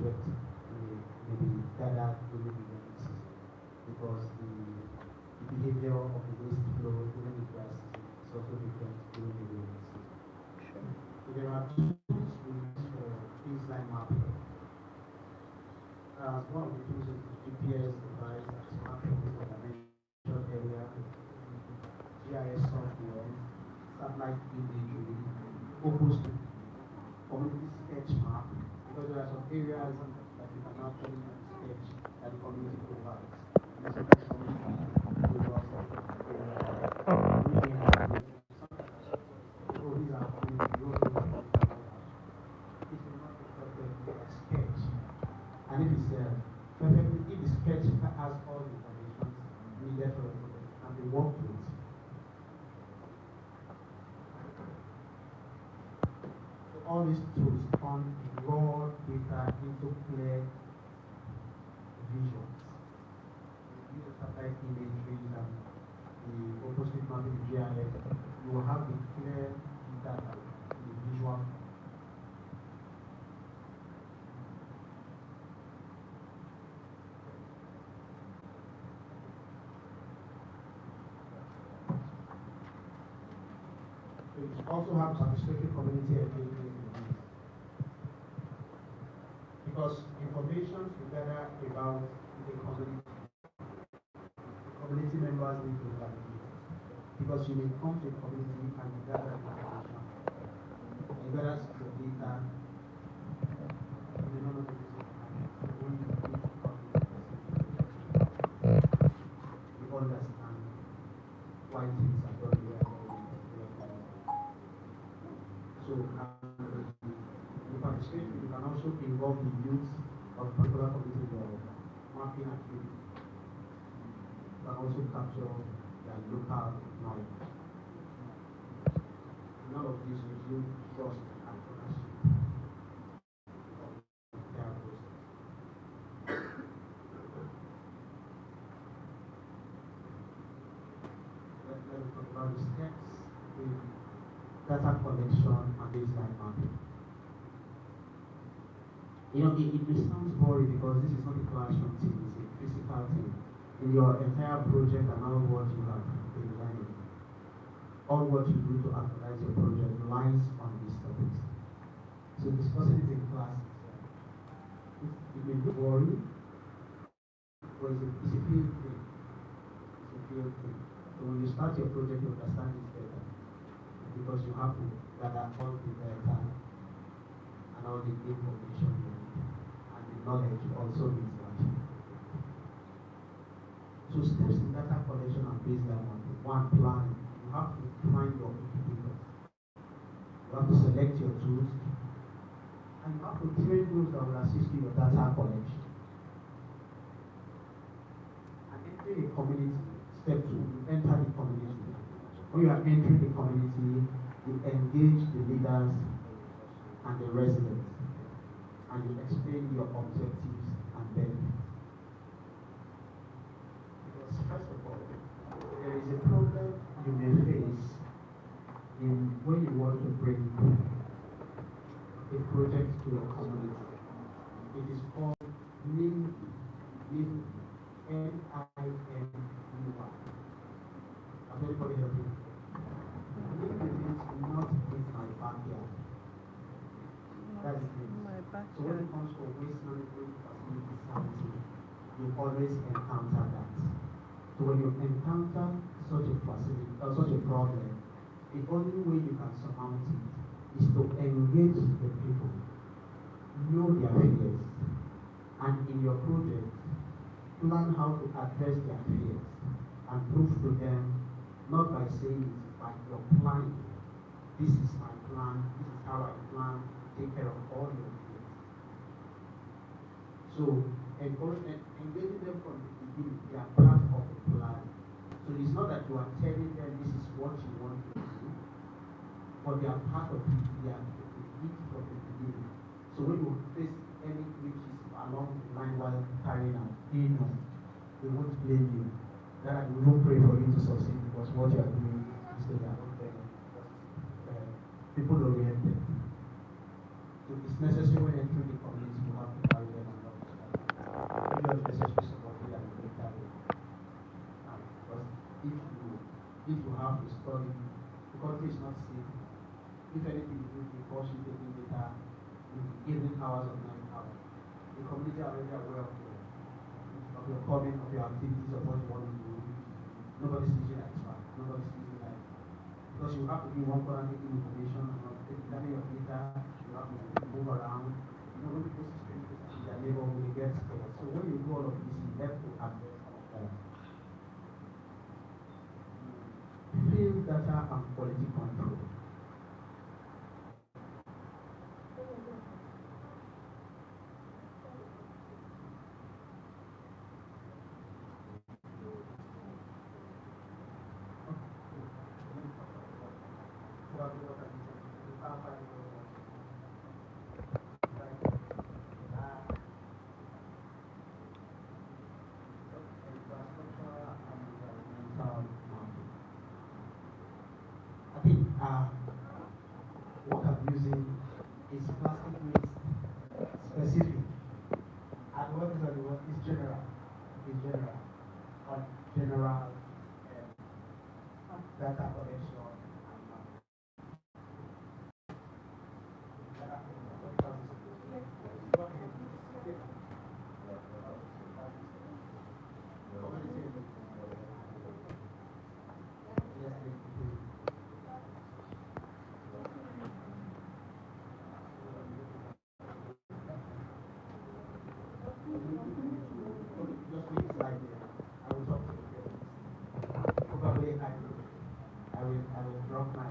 project may be gathered during the rainy season because the behavior of the waste flow during the dry season is also different during the rainy season. So there are tools we use for baseline mapping. One of the tools is the GPS device and smartphones that I mentioned earlier, GIS software, satellite imagery, focus community sketch map, because there are some areas that you can actually sketch that the community provides. And sometimes community provides sketch. And if it's perfectly, if the sketch has all the information needed for the project and they work with, so all these tools turn raw data into clear visuals. You use the satellite imagery and the OpenStreetMap in the GIS, you will have the clear data in the visual. You also have participatory community engagement in this. Because information you gather about the community members need to validate. Because you may come to a community and you gather information, you gather your data, you may not know the reason when you meet the community, you understand why things are done the way they are done. So, the participation, you can also involve the youth of particular community mapping activity. You can also capture their local knowledge. None of this resume trust and ownership of their process. Let me talk about the steps in data collection and baseline mapping. You know, it sounds boring because this is not a classroom thing, it's a physical thing. In your entire project and all what you have been learning, all what you do to actualize your project relies on these topics. So discussing it in class, it may be boring, but it's a field thing. It's a field thing. So when you start your project, you understand it better because you have to gather all the data and all the information you need, and the knowledge also needs that. So steps in data collection and baseline mapping. One, planning. You have to find your indicators. You have to select your tools, and you have to train those that will assist you in your data collection. And entering a community, step two, you enter the community. When you are entering the community, you engage the leaders and the residents, and you explain your objectives and benefits. Because first of all, there is a problem you may face in when you want to bring a project to a community. It is called NIMBY. NIMBY. Has anybody heard it? NIMBY means not in my backyard. That is it. So when it comes to waste management facility sampling, you always encounter that. So when you encounter such a facility or such a problem, the only way you can surmount it is to engage the people, know their fears, and in your project, plan how to address their fears and prove to them, not by saying it, but your plan. This is my plan, this is how I plan to take care of all your fears. So, engaging them from the beginning, they are part of the plan. So it's not that you are telling them this is what you want to do, but they are part of it, they are it from the beginning. So when you face any glitches along the line while carrying out, they won't blame you. That we will pray for you to succeed because what you are doing is to their own benefit. People oriented. So it's necessary when entering the community you have to carry them study, the country is not safe. If anything, you will force you taking data in evening hours or night hours. The community are already aware of your coming, of your activities, of what you want to do. Nobody sees you like spam. Nobody sees you like, because you have to be one corner taking information and not taking your data. You have to move around. You know, when people see strangers in their neighborhood, they get scared. So when you do all of this, you have to address some of that. Field data and quality control. I think what I'm using is plastic waste specific. And what is general. It's general. On general data collection and I will drop my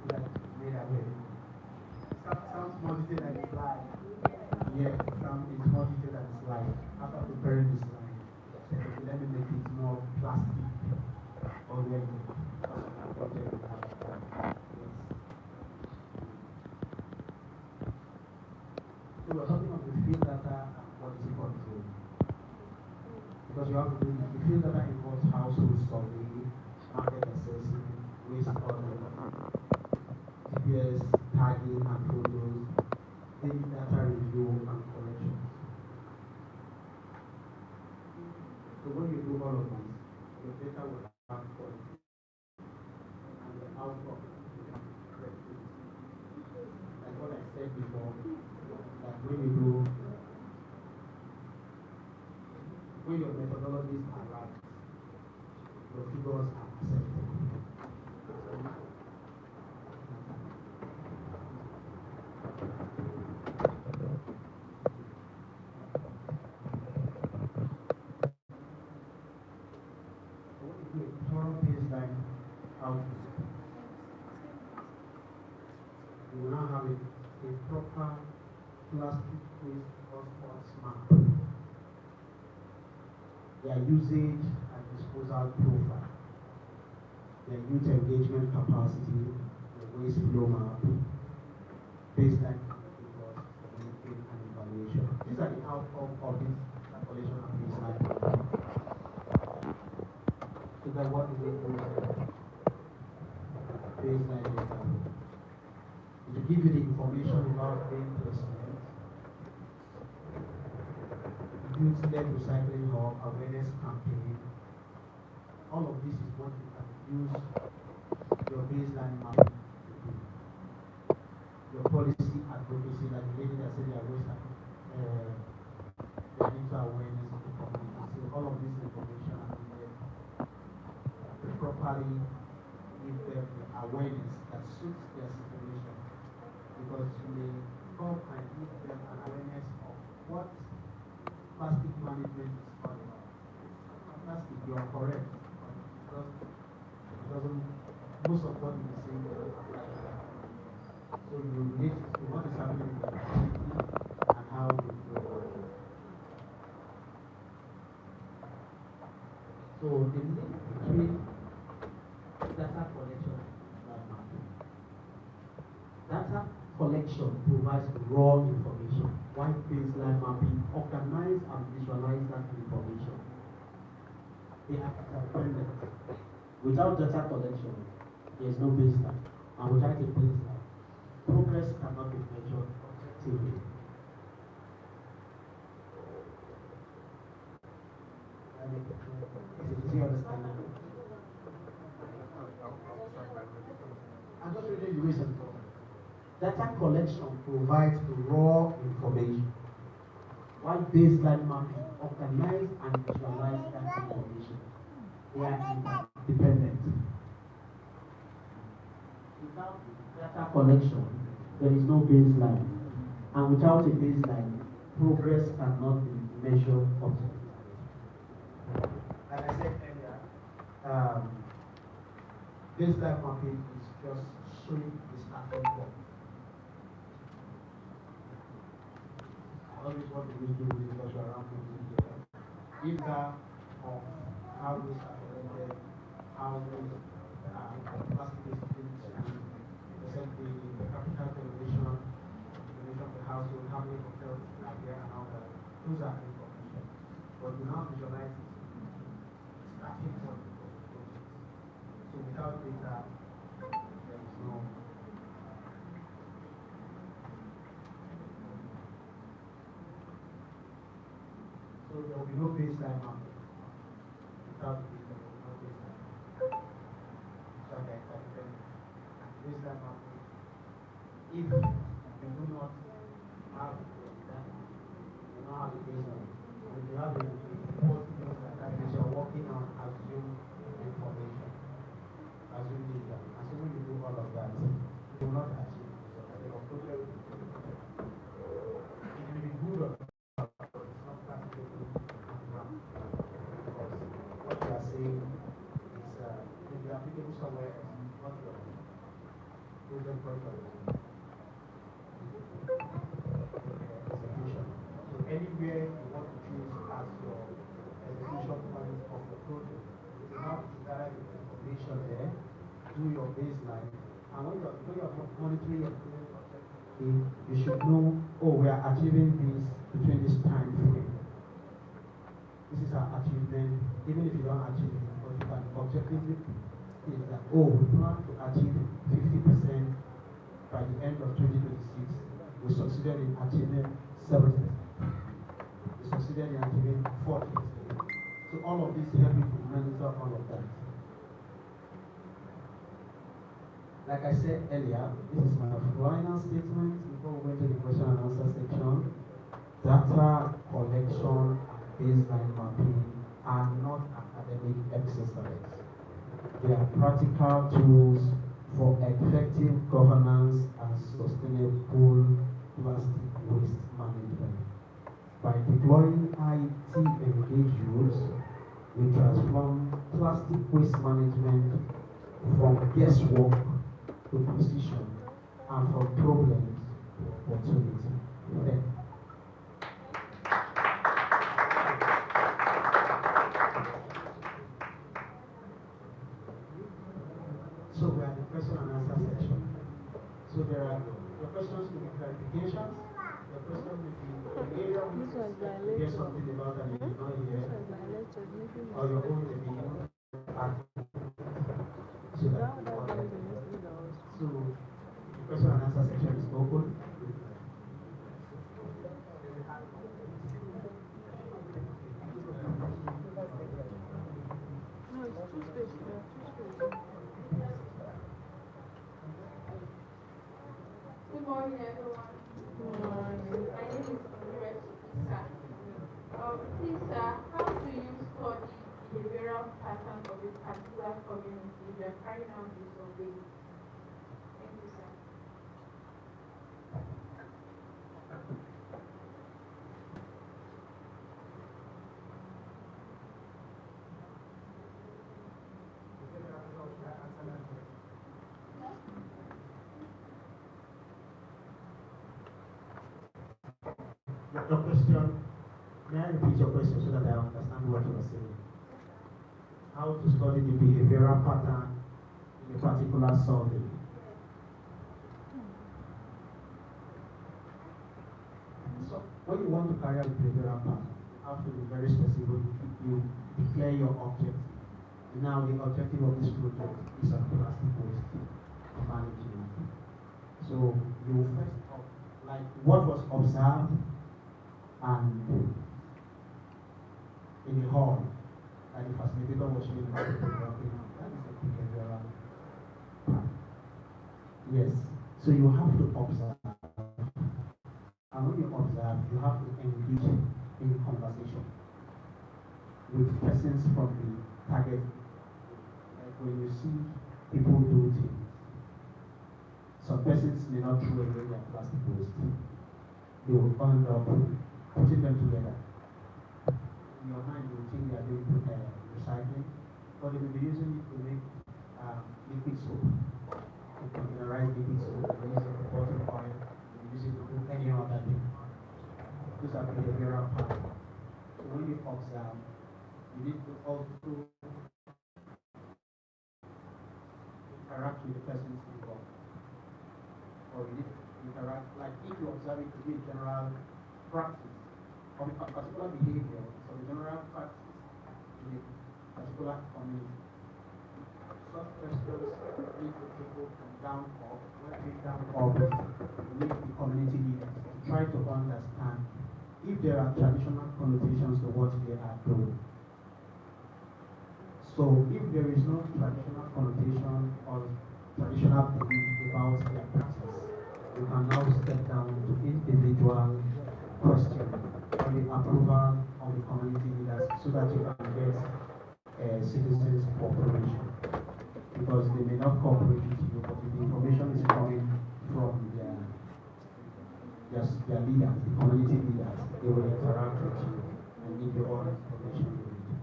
like made away. Sounds more detailed than the slide. Yeah, it's more detailed than the slide. After preparing the slide, let me make it more plastic already. Yes. So we're talking of the field data and quality control. Because you have to do the field data involves household survey, market assessment, waste audit, GPS tagging and photos, daily data review and corrections. So when you do all of this, your data will have quality and the outcome will be correct. Like what I said before, that when your methodologies are right, your figures are accepted. Thorough baseline output. We will now have a proper plastic waste hotspot map. Their usage and disposal profile, their youth engagement capacity, the waste flow map, baseline indicators, monitoring and evaluation. These are the outcome of this calculation of baseline. So that what is it baseline data? To give you the information about brain placement, youth-led recycling hub, awareness campaign. All of this is what you can use your baseline mapping to do. Your policy advocacy, like the lady that said they are waste into awareness of the community. So all of this information are needed to properly give them the awareness that suits their situation. Because you may come and give them an awareness of what plastic management is all about. Plastic, you are correct, because it doesn't, most of what you are saying doesn't apply. So you relate to what is happening in the community and how you go about it. So the link between data collection and mapping. Data collection provides raw information, while baseline mapping organize and visualize that information. They are independent. Without data collection, there is no baseline. And without a baseline, progress cannot be measured objectively. Do you understand that? Data collection provides the raw information, while baseline mapping organizes and visualizes that information. They are independent. Without data collection, there is no baseline. And without a baseline, progress cannot be measured objectively. Like I said earlier, baseline mapping is just showing the starting point. I always want to use this because we're around together. If that of how those are collected, how those capacity is the capital generation of the household, how many hotels are there and all that. Those are information. But we now visualize it. Starting point. So without data, there is no. So there will be no baseline mapping. Without the data, there will be no baseline. So I can baseline mapping. If you do not have that, you don't have a baseline. If you have a important things like that, you are working on assumed information, assumed data. Assuming you do all of that, you will not achieve it. It will be good or not, but it's not practical on the ground. Because what you are saying is maybe applicable somewhere else, not your proven point of view. Execution. So anywhere you want to choose as your execution point of the project, you have to gather the information there, do your baseline, and when you're monitoring your project, you should know, oh, we are achieving this between this time frame. This is our achievement, even if you don't achieve it, but you can objectively say that, oh, we plan to achieve 50% by the end of 2026. We succeeded in achieving 70%. We succeeded in achieving 40%. So all of this help you to monitor all of that. Like I said earlier, this is my final statement before we go into the question and answer section. Data collection and baseline mapping are not academic exercises. They are practical tools for effective governance and sustainable plastic waste management. By deploying IT engaged rules, we transform plastic waste management from guesswork to precision and from problems to opportunity. Thank you. So we are the question and answer section. So there are your questions will be clarifications. Your question will be the area we hear something about and you did not hear, or your own opinion. So that so the question and answer section is open. No, it's two spaces. Good morning, everyone. Good morning. My name is Lisa. Please, sir, how do you study behavioral patterns of a particular community if you are carrying out the survey? Thank you, sir. Your question, may I repeat your question so that I understand what you are saying? How to study the behavioral pattern in a particular survey? So, when you want to carry out the behavioral pattern, you have to be very specific. You declare your objective. Now, the objective of this project is a plastic waste management. So, you first, like what was observed and in the hall, and the facilitator was showing how to be working on. That is a behavioral part. Yes. So you have to observe. And when you observe, you have to engage in conversation with persons from the target. Like when you see people do things, some persons may not throw away their plastic waste. They will end up putting them together. In your mind, you will think they are doing recycling, but they will be using it to make liquid soap. To containerized liquid soap, they use it to bottle oil, they use it to do any other thing. Those are behavioral patterns. So when you observe, you need to also interact with the persons involved. Or you need to interact, like if you observe it to be a general practice of a particular behavior, so the general practice in a particular community. Such questions need to people from down up. When I mean down up, you need the community leaders to try to understand if there are traditional connotations to what they are doing. So if there is no traditional connotation or traditional belief about their practice, you can now step down to individual questioning on the approval of the community leaders so that you can get citizens' cooperation. Because they may not cooperate with you, but if the information is coming from their leaders, the community leaders, they will interact with you and give you all the information you need.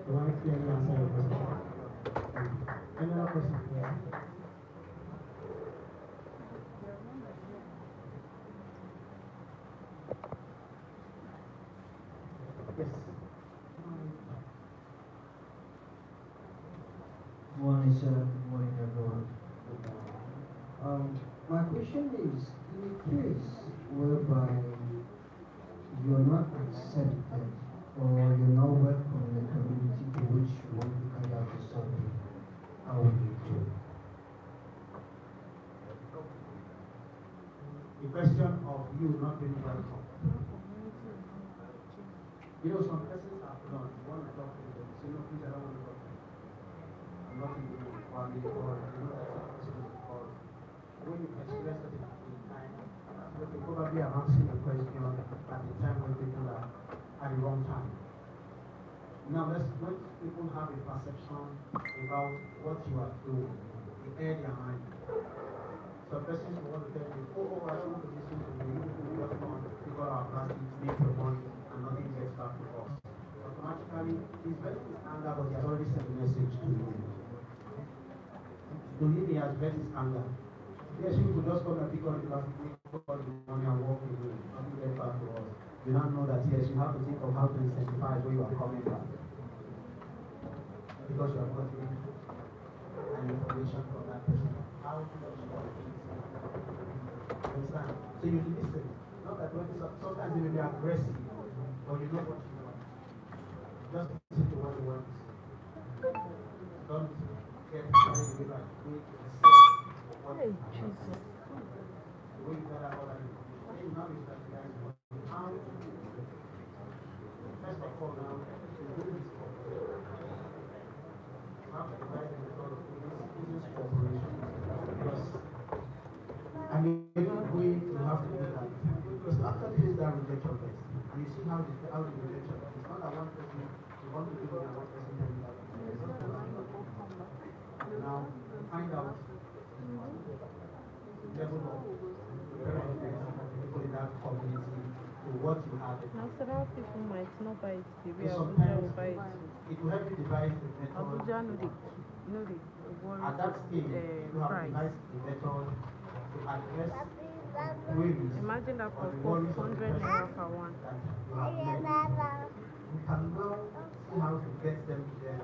Do I clearly answer your question? Any other question? Yeah. Yes. Morning, sir. Good morning, everyone. My question is, in a case whereby you're not accepted or you're not welcome in the community to which you want to carry out the survey, how would you do? The question of you not being welcome. You know, some persons are blunt. You want to talk to them, say, no, please, I don't want to talk to you. I'm not in the family or you know that person is called. When you experience it in time, you probably are answering the question at the time when people are at the wrong time. Now, when people have a perception about what you are doing, they air their mind. Some persons will want to tell you, I don't want to listen to you, we just want to figure our plastics, make your money, and nothing gets back to us. Automatically, he's very with anger, but he has already sent a message to you. To him, he has read his anger. Yes, you could just come and pick up the plastic, make all the money and walk away, nothing gets back to us. You now know that, yes, you have to think of how to incentivize where you are coming from. Because you have got an information from that person. How to understand? So you listen. Not that when sometimes they may be aggressive, but you know what you want. Just listen to what you want to say. Don't get carried away by doing what you Jesus. the way you gather all that information. You now is that you guys want how to do it. First of all, now, to do this cooperation. You have to provide them with all of this cooperation. Because I mean, way you have to do that. Because after this is that rejection test, and you see how the rejection test. It's not that one person you want to do it and one person can do that. Now find out the level of preparedness of the people in that community to what you have. Now, several people might not buy it the way So Abuja will sometimes buy it. it will help you devise the method. Abuja no the At that stage, you have price. devised the method to address queries. Imagine that or for the worries of the 400 naira person per one. that you have met. You can now see how to get them to them